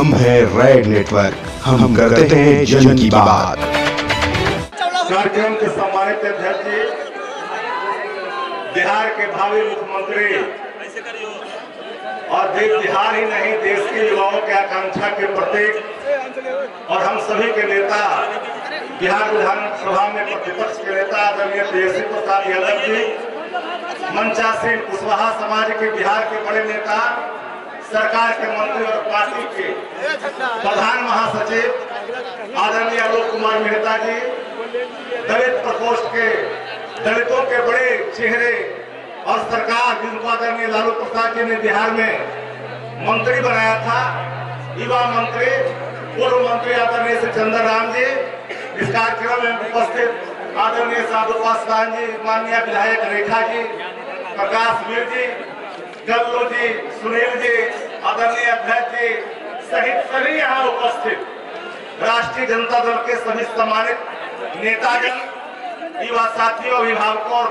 हम हैं red network, हम करते हैं जन की बात। कार्यक्रम के सम्मानित अध्यक्ष जी, बिहार के भावी मुख्यमंत्री और बिहार ही नहीं देश के युवाओं की आकांक्षा के प्रतीक और हम सभी के नेता, बिहार विधानसभा में प्रतिपक्ष के नेता आदरणीय तेजस्वी प्रसाद यादव जी, मंचासीन कुशवाहा समाज के बिहार के बड़े नेता, सरकार के मंत्री और पार्टी के प्रधान महासचिव आदरणीय आलोक कुमार मेहता जी, दलित प्रकोष्ठ के दलितों के बड़े चेहरे और सरकार जिनको आदरणीय लालू प्रसाद जी ने बिहार में मंत्री बनाया था, युवा मंत्री पूर्व मंत्री आदरणीय चंद्र राम जी, इस कार्यक्रम में उपस्थित आदरणीय साधु पासवान जी, माननीय विधायक रेखा जी, प्रकाश वीर जी, गल्लू जी, सुनील जी, आदरणीय अध्यक्ष जी सहित सभी यहाँ उपस्थित राष्ट्रीय जनता दल के सभी सम्मानित नेतागण, युवा साथियों, अभिभावकों और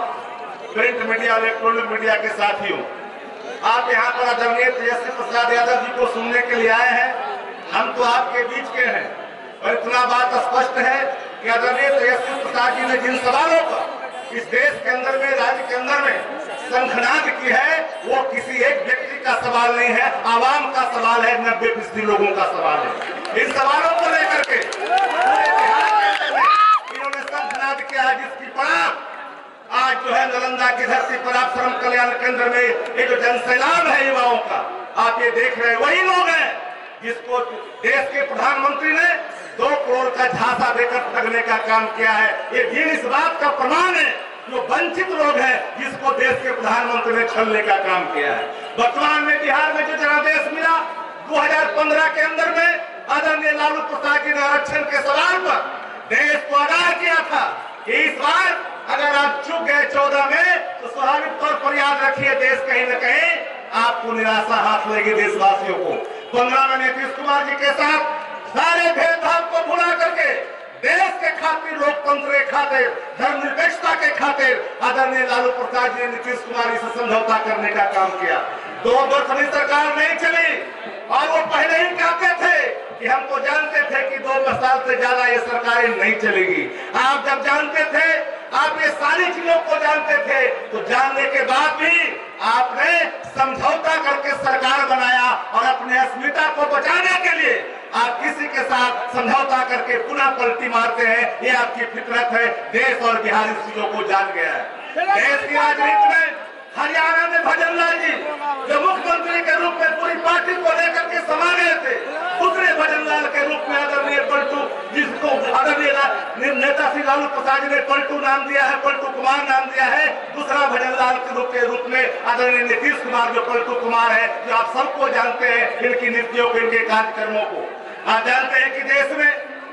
प्रिंट मीडिया, इलेक्ट्रॉनिक मीडिया के साथियों, आप यहाँ पर आदरणीय तेजस्वी प्रसाद यादव जी को सुनने के लिए आए हैं। हम तो आपके बीच के हैं और इतना बात स्पष्ट है कि आदरणीय तेजस्वी प्रसाद जी ने जिन सवालों पर इस देश के अंदर में, राज्य के अंदर में संखनाद की है, वो किसी एक व्यक्ति का सवाल नहीं है, आवाम का सवाल है, 90% लोगों का सवाल है। इन सवालों को लेकर के पूरे बिहार के अंदर में इन्होंने संखनाद किया, जिसकी पड़ाव आज जो है नालंदा की धरती पर आप श्रम कल्याण केंद्र में एक जो जनसैलाब है युवाओं का, आप ये देख रहे हैं, वही लोग हैं जिसको देश के प्रधानमंत्री ने 2 करोड़ का झांसा देकर ठगने का काम किया है। ये भी इस बात का प्रमाण है जो वंचित लोग हैं जिसको देश के प्रधानमंत्री ने छलने का काम किया है। वर्तमान में बिहार में जो जनादेश मिला 2015 के अंदर में आदरणीय लालू प्रसाद जी ने आरक्षण के सवाल पर देश को आगाह किया था कि इस बार अगर आप चुक गए 14 में तो स्वाभाविक तौर पर याद रखिए देश कहीं न कहीं आपको निराशा हाथ लेगी देशवासियों को। 15 में नीतीश कुमार जी के साथ सारे भेदभाव को भुला करके देश के खातिर, लोकतंत्र के खातिर, धर्मनिरपेक्षता के खातिर आदरणीय लालू प्रसाद जी ने नीतीश कुमार से समझौता करने का काम किया। 2 वर्ष में सरकार नहीं चली और वो पहले ही कहते थे कि हम तो जानते थे कि 2 साल से ज्यादा ये सरकारें नहीं चलेगी। आप जब जानते थे, आप ये सारी चीजों को जानते थे, तो जानने के बाद भी आपने समझौता करके सरकार बनाया और अपने अस्मिता को बचाने के लिए आप किसी के साथ समझौता करके पुनः पलटी मारते हैं। ये आपकी फितरत है। देश और बिहार इस चीजों को जान गया है। देश की राजनीति में हरियाणा में भजन लाल जी जो मुख्यमंत्री के रूप में पूरी पार्टी को लेकर के समा गए थे, दूसरे भजन लाल के रूप में आदरणीय पलटू, जिसको आदरणीय नेता श्री लालू प्रसाद जी ने पलटू नाम दिया है, पलटू कुमार नाम दिया है, दूसरा भजन लाल के रूप में आदरणीय नीतीश कुमार जो पलटू कुमार है, जो आप सबको जानते हैं, इनकी नीतियों को, इनके कार्यक्रमों को आप जानते हैं कि देश में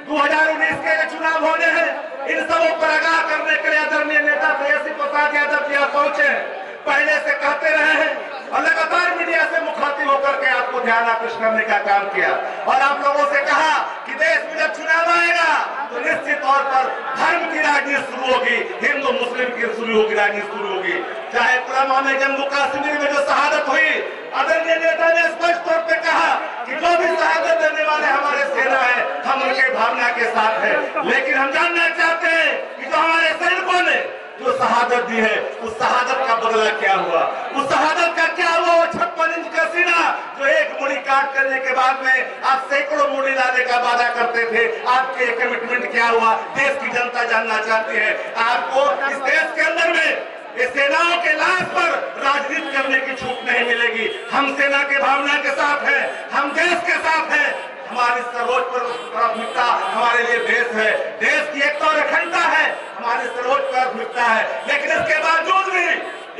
2019 के चुनाव होने हैं। इन सबों पर आगाह करने के लिए आदरणीय नेता तेजस्वी प्रसाद यादव जी यहाँ पहुंचे हैं। पहले से कहते रहे हैं और लगातार मीडिया से मुखातिब होकर के आपको ध्यान आकृष्ट करने का काम किया और आप लोगों से कहा कि देश में जब चुनाव आएगा तो निश्चित तौर पर धर्म की राजनीति शुरू होगी, हिंदू मुस्लिम की शुरू होगी, राजनीति शुरू होगी। चाहे पुलवामा में, जम्मू कश्मीर में जो शहादत हुई, आदरणीय नेता ने स्पष्ट तौर पर कहा कि जो भी शहादत देने वाले हमारे सेना है, हम उनके भावना के साथ है। लेकिन हम जानना चाहते हैं कि जो हमारे सैनिकों ने जो शहादत दी है, उस शहादत का बदला क्या हुआ, उस शहादत का क्या हुआ? वो 56 इंच का सीना जो एक मुड़ी काट करने के बाद में आप सैकड़ों मुड़ी लाने का वादा करते थे, आपके कमिटमेंट क्या हुआ? देश की जनता जानना चाहती है। आपको इस देश के अंदर में सेनाओं के लाश पर राजनीति करने की छूट नहीं मिलेगी। हम सेना के भावना के साथ हैं, हम देश के साथ हैं। हमारी सर्वोच्च प्राथमिकता हमारे लिए देश है, देश की एकता और अखंडता है, हमारी सर्वोच्च प्राथमिकता है। लेकिन इसके बावजूद भी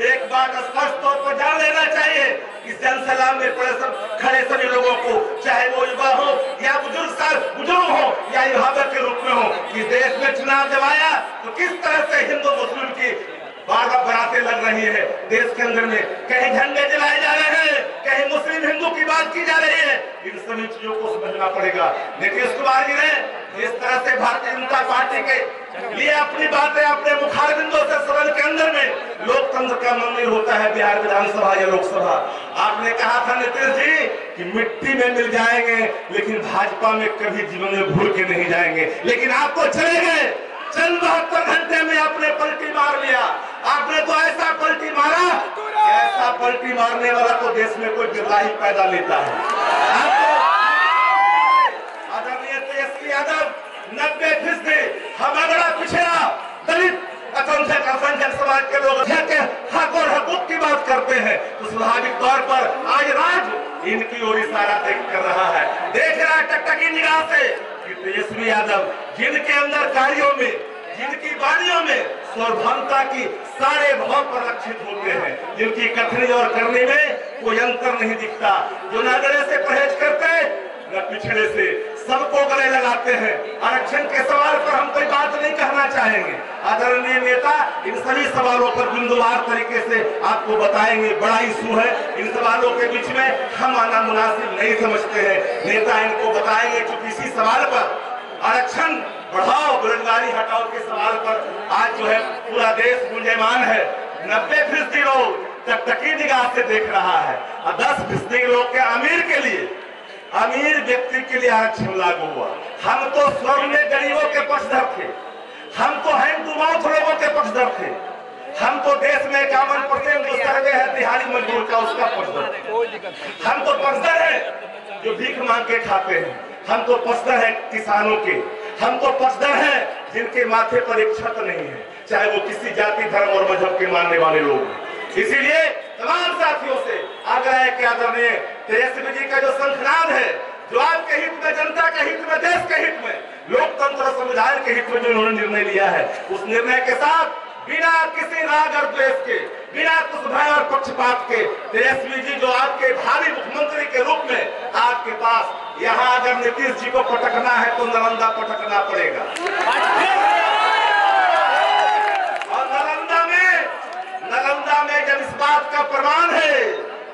एक बात स्पष्ट तौर पर जान लेना चाहिए, इस जनसैलाब में खड़े सभी लोगों को, चाहे वो युवा हो या बुजुर्ग हो या अभिभावक के रूप में हो, कि देश में चुनाव जब आया तो किस तरह से हिंदू मुस्लिम की बार-बार बारातें लग रही है देश के अंदर में, कहीं झंडे जलाए जा रहे हैं, कहीं मुस्लिम हिंदू की बात की जा रही है। इन सभी चीजों को समझना पड़ेगा। नीतीश कुमार जी ने जिस तरह से भारतीय जनता पार्टी के लिए अपनी बातें अपने मुखारबिंदों से सदन के अंदर में लोकतंत्र का मंदिर होता है बिहार विधानसभा या लोकसभा। आपने कहा था नीतीश जी कि मिट्टी में मिल जाएंगे लेकिन भाजपा में कभी जीवन में भूल के नहीं जाएंगे, लेकिन आपको चले गए। चंद 72 घंटे में आपने पलटी मार लिया। आपने तो ऐसा पलटी मारा, ऐसा पलटी मारने वाला तो देश में कोई बिरला ही पैदा लेता है। आदरणीय तेजस्वी यादव 90% हम अगड़ा पिछड़ा दलित अल्पसंख्यक समाज के लोग के हक और हकूक की बात करते हैं, तो स्वाभाविक तौर पर आज राज इनकी ओर इशारा कर रहा है। देख रहा है टकटकी निगाह से कि तेजस्वी यादव जिनके अंदर कार्यों में, जिनकी वाणियों में स्वरभंता की सारे भाव परिलक्षित होते हैं, जिनकी कथनी और करने में कोई अंतर नहीं दिखता, जो नगरे से परहेज करते न पिछड़े से, सबको गले लगाते हैं। आरक्षण के सवाल पर हम कोई बात नहीं कहना चाहेंगे। आदरणीय नेता इन सभी सवालों पर बिंदुवार तरीके से आपको बताएंगे। बड़ा इशू है, इन सवालों के बीच में हम आना मुनासिब नहीं समझते हैं। नेता इनको बताएंगे कि किसी सवाल पर आरक्षण बढ़ाओ, बेरोजगारी हटाओ के सवाल पर आज जो है पूरा देश गुंजयमान है। 90% लोग टकटकी निगाह से देख रहा है और 10% लोग के अमीर के लिए, अमीर व्यक्ति के लिए आरक्षण लागू हुआ। हम तो स्वर्ग में गरीबों के पक्षधर थे, हम तो हैंड टू माउथ लोगों के पक्षधर थे, हम तो देश में 51% जो सर्वे है दिहाड़ी मजदूर का उसका पक्षधर। हम तो पक्षधर है जो भीख मांग के खाते हैं, हम तो पक्षधर है किसानों के, हम तो पक्षधर है जिनके माथे पर एक छत नहीं है, चाहे वो किसी जाति धर्म और मजहब के मानने वाले लोग हैं। इसीलिए तमाम साथियों से आग्रह है कि आदरणीय तेजस्वी जी का जो शंखनाद है, जो आपके हित में, जनता के हित में, देश के हित में, लोकतंत्र और संविधान के हित में जो उन्होंने निर्णय लिया है, उस निर्णय के साथ बिना किसी राग और द्वेष के, बिना कुछ भय और पक्षपात के, तेजस्वी जी जो आपके भावी मुख्यमंत्री के रूप में आपके पास यहाँ अगर नीतीश जी को पटकना है तो नालंदा पटकना पड़ेगा। नालंदा में जब इस बात का प्रमाण है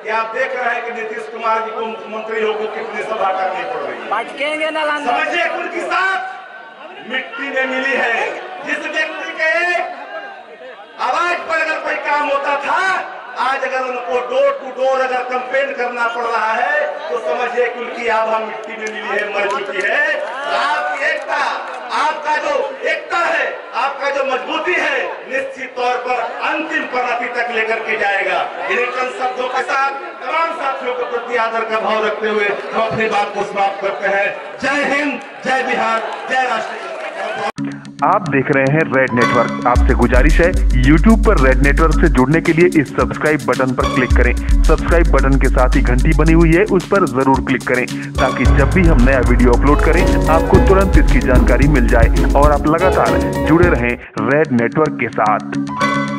कि आप देख रहे हैं कि नीतीश कुमार जी को मुख्यमंत्री होकर कितनी सभा करनी पड़ रही है, पटकेंगे नालंदा। समझिए उनकी साथ मिट्टी में मिली है। जिस व्यक्ति के आवाज पर अगर कोई काम होता था, आज अगर उनको डोर टू डोर अगर कंपेन करना पड़ रहा है तो समझिए कि उनकी आभा मिट्टी में मिली है, मर चुकी है। आपकी एकता, आपका जो एकता है, आपका जो मजबूती है, निश्चित तौर पर अंतिम परिणति तक लेकर के जाएगा। इन शब्दों के साथ तमाम साथियों के प्रति आदर का भाव रखते हुए हम अपनी बात को समाप्त करते हैं। जय हिंद, जय बिहार, जय राष्ट्र। आप देख रहे हैं रेड नेटवर्क। आपसे गुजारिश है, YouTube पर रेड नेटवर्क से जुड़ने के लिए इस सब्सक्राइब बटन पर क्लिक करें। सब्सक्राइब बटन के साथ ही घंटी बनी हुई है, उस पर जरूर क्लिक करें ताकि जब भी हम नया वीडियो अपलोड करें आपको तुरंत इसकी जानकारी मिल जाए और आप लगातार जुड़े रहें रेड नेटवर्क के साथ।